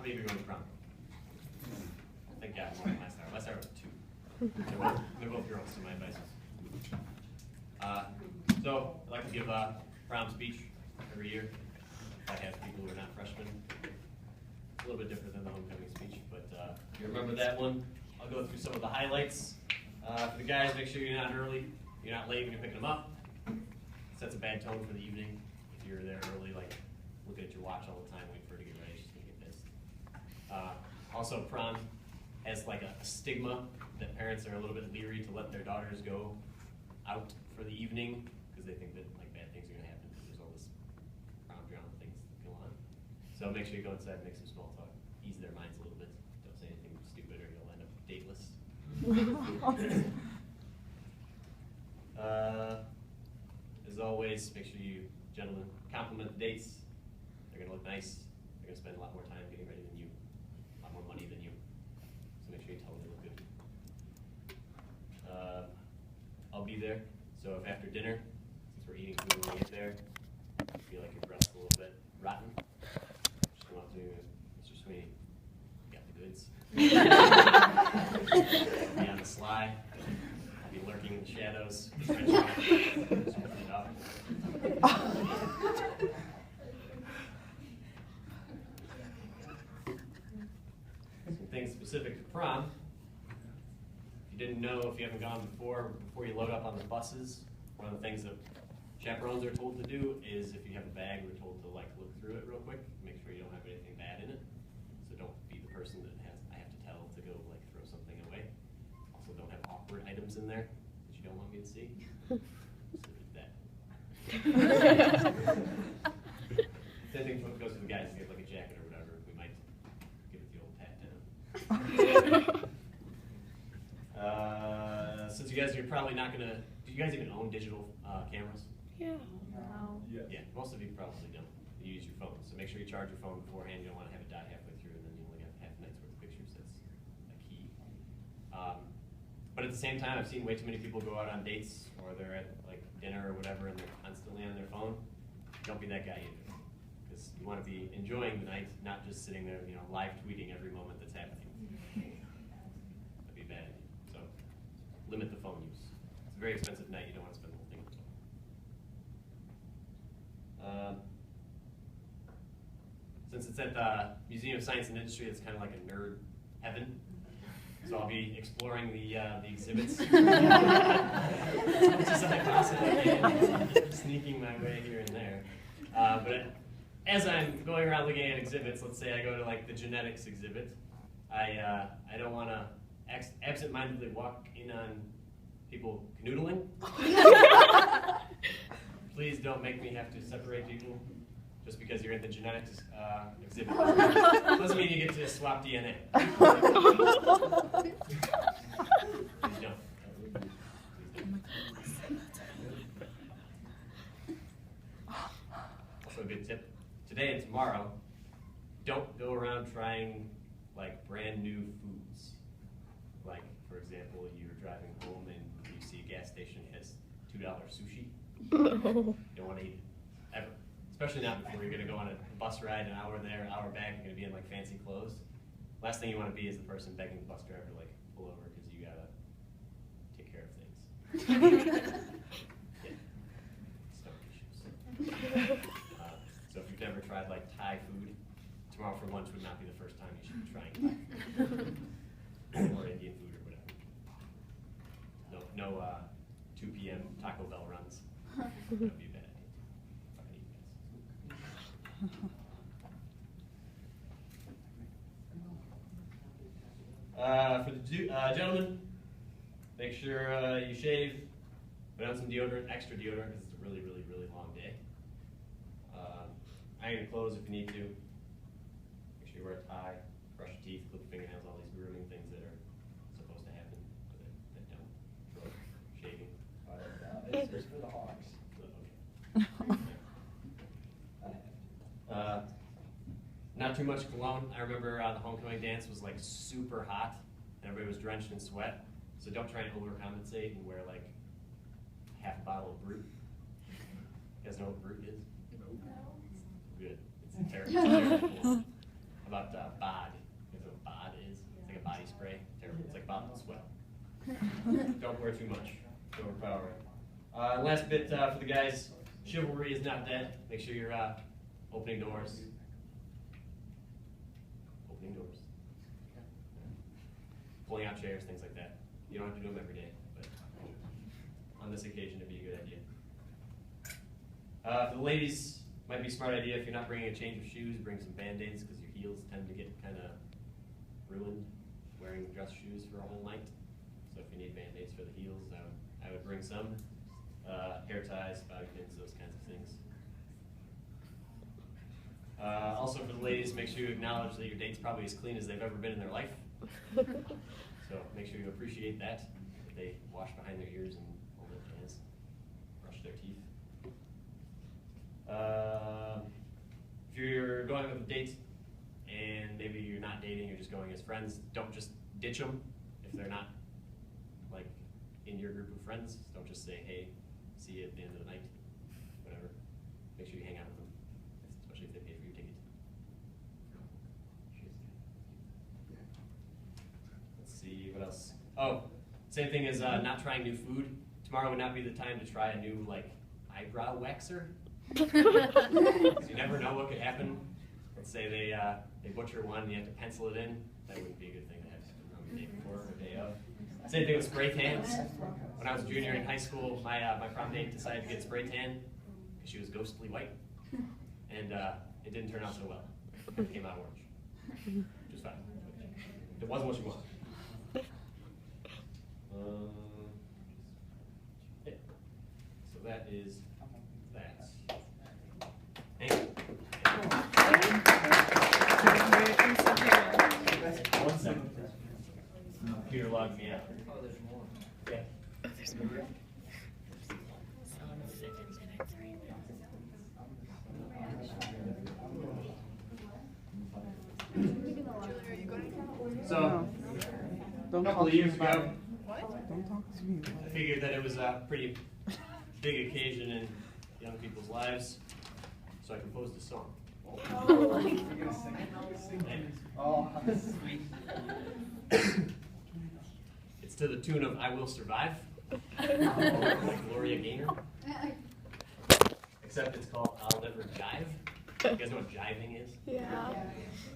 many of you are going to prom? I think, yeah, more than last hour. Last hour was 2. They're both girls, so my advice is. So, I like to give a prom speech every year. I have people who are not freshmen. It's a little bit different than the homecoming speech, but if you remember that one, I'll go through some of the highlights. For the guys, make sure you're not early. You're not late when you're picking them up. It sets a bad tone for the evening. If you're there early, like looking at your watch all the time, waiting for it to get ready, she's gonna get pissed. Also, prom has like a stigma that parents are a little bit leery to let their daughters go out for the evening because they think that like bad things are gonna happen because there's all this prom drama things that go on. So make sure you go inside and make some small talk, ease their minds a little bit. Don't say anything stupid or you'll end up dateless. As always, make sure you, gentlemen, compliment the dates. They're going to look nice. They're going to spend a lot more time getting ready than you, a lot more money than you. So make sure you tell them they look good. I'll be there. So if after dinner, since we're eating food when we get there, you feel like your breath's a little bit rotten, just come up to me, Mr. Sweeney, you got the goods. Be on the sly. I'll be lurking in the shadows. Some things specific to prom. If you didn't know, if you haven't gone before you load up on the buses, one of the things that chaperones are told to do is if you have a bag, we're told to like look through it real quick, make sure you don't have anything bad in it. So don't be the person that I have to tell to go like throw something away. Also don't have awkward items in there that you don't want me to see. So do that. Same thing goes for the guys. If you have like a jacket or whatever, we might give it the old pat down. Since you guys are probably not gonna, do you guys even own digital cameras? Yeah. No. Yeah, most of you probably don't. You use your phone, so make sure you charge your phone beforehand. You don't want to have it die halfway through, and then you only have half a night's worth of pictures. That's a key. But at the same time, I've seen way too many people go out on dates, or they're at like dinner or whatever, and they're constantly on their phone. Don't be that guy either, because you want to be enjoying the night, not just sitting there, live tweeting every moment that's happening. That'd be bad. So limit the phone use. It's a very expensive night. You don't want to spend the whole thing on the phone. Since it's at the Museum of Science and Industry, it's kind of like a nerd heaven. So I'll be exploring the exhibits as much as I possibly can, sneaking my way here and there. But as I'm going around looking at exhibits, let's say I go to like the genetics exhibit, I don't want to absent-mindedly walk in on people canoodling. Please don't make me have to separate people just because you're in the genetics exhibit. Doesn't mean you get to swap DNA. Please don't. Also a good tip, today and tomorrow, don't go around trying like brand new foods. Like, for example, you're driving home and you see a gas station has $2 sushi. You don't want to eat it, ever. Especially not before you're going to go on a bus ride, an hour there, an hour back, you're going to be in like fancy clothes. Last thing you want to be is the person begging the bus driver like, pull over because you got to take care of things. Yeah. Stomach issues. So if you've never tried like Thai food, tomorrow for lunch would not be the first time you should be trying Thai food. Or Indian food or whatever. No 2 p.m. Taco Bell runs. That would be a bad idea. For the gentlemen, make sure you shave, put on some deodorant, extra deodorant, because it's a really, really, really long day. Iron your clothes if you need to. Make sure you wear a tie, brush your teeth, clip your fingernails, all these grooming things that are supposed to happen, but that don't. Throat, shaving. It's just for the Hawks. Not too much cologne. I remember the homecoming dance was like super hot, and everybody was drenched in sweat. So don't try and overcompensate and wear like half a bottle of Brut. You guys know what Brut is? No. Good. It's terrible. How about BOD. You know what BOD is? It's like a body spray. Terrible. It's like bottle sweat. Don't wear too much. Don't overpower it. Last bit for the guys. Chivalry is not dead. Make sure you're opening doors. Opening doors. Pulling out chairs, things like that. You don't have to do them every day, but on this occasion it'd be a good idea. For the ladies, might be a smart idea if you're not bringing a change of shoes, bring some Band-Aids because your heels tend to get kind of ruined wearing dress shoes for a whole night. So if you need Band-Aids for the heels, I would bring some. Hair ties, bobby pins, those kinds of things. Also for the ladies, make sure you acknowledge that your date's probably as clean as they've ever been in their life. So make sure you appreciate that. If they wash behind their ears and hold their hands, brush their teeth. If you're going with a date and maybe you're not dating, you're just going as friends, don't just ditch them if they're not like in your group of friends. Don't just say, hey, see you at the end of the night, whatever. Make sure you hang out with them, especially if they pay for your ticket. Let's see, what else? Oh, same thing as not trying new food. Tomorrow would not be the time to try a new like eyebrow waxer. You never know what could happen. Let's say they butcher one and you have to pencil it in. That wouldn't be a good thing to have on the day before or the day of. Same thing with spray tans. When I was a junior in hhigh school, my prom date decided to get spray tan because she was ghostly white, and it didn't turn out so well. It came out orange, which is fine. It wasn't what she wanted. Yeah. So that is that. Thank you. 1 second. Computer logged me out. Oh, there's more. Yeah. Oh, there's more. So, a couple of years ago, I figured that it was a pretty big occasion in young people's lives, so I composed a song. Oh, sweet. It's to the tune of I Will Survive, by Gloria Gaynor. Except it's called I'll Never Jive. You guys know what jiving is? Yeah.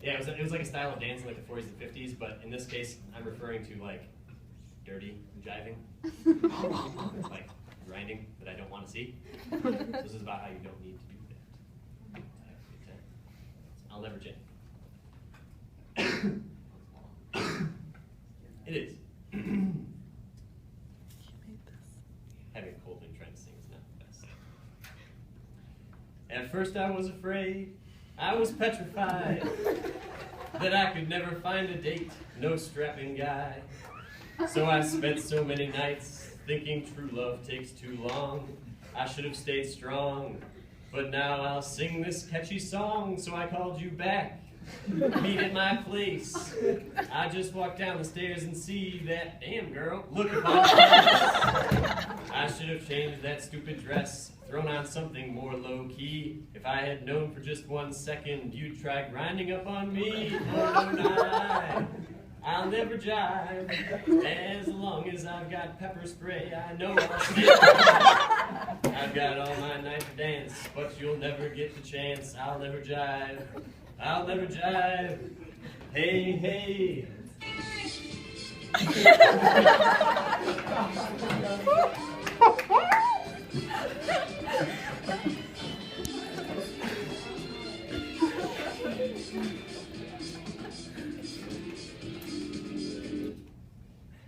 Yeah, it was like a style of dance in like the 40s and 50s, but in this case, I'm referring to like dirty jiving. Like grinding that I don't want to see. So this is about how you don't need to do that. I'll never jive. It is. Having a cold and trying to sing is not the best. At first I was afraid, I was petrified, that I could never find a date, no strapping guy. So I spent so many nights thinking true love takes too long. I should have stayed strong, but now I'll sing this catchy song, so I called you back. Meet at my place. I just walk down the stairs and see that damn girl. Look upon my face. I should have changed that stupid dress, thrown on something more low-key. If I had known for just 1 second you'd try grinding up on me. Oh, no, I'll never jive. As long as I've got pepper spray, I know I'll still. I've got all my night to dance, but you'll never get the chance. I'll never jive. I'll never jive. Hey, hey.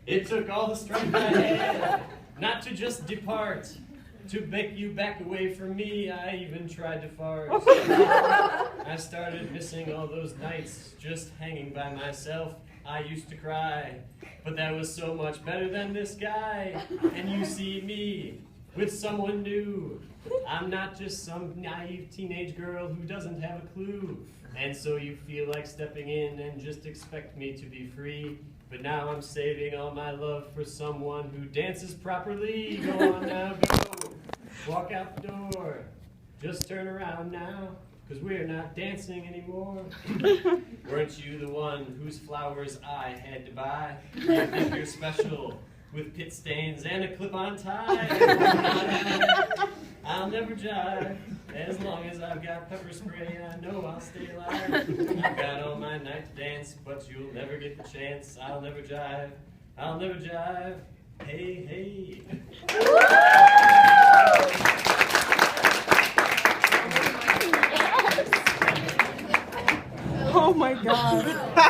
It took all the strength I had not to just depart, to make you back away from me. I even tried to fart. I started missing all those nights just hanging by myself. I used to cry, but that was so much better than this guy. And you see me with someone new. I'm not just some naive teenage girl who doesn't have a clue. And so you feel like stepping in and just expect me to be free. But now I'm saving all my love for someone who dances properly. Go on now, go. Walk out the door. Just turn around now. 'cause we're not dancing anymore. Weren't you the one whose flowers I had to buy? You think you're special with pit stains and a clip-on tie. I'll never jive. As long as I've got pepper spray, I know I'll stay alive. I've got all my night to dance, but you'll never get the chance. I'll never jive. I'll never jive. Hey, hey. Oh my God.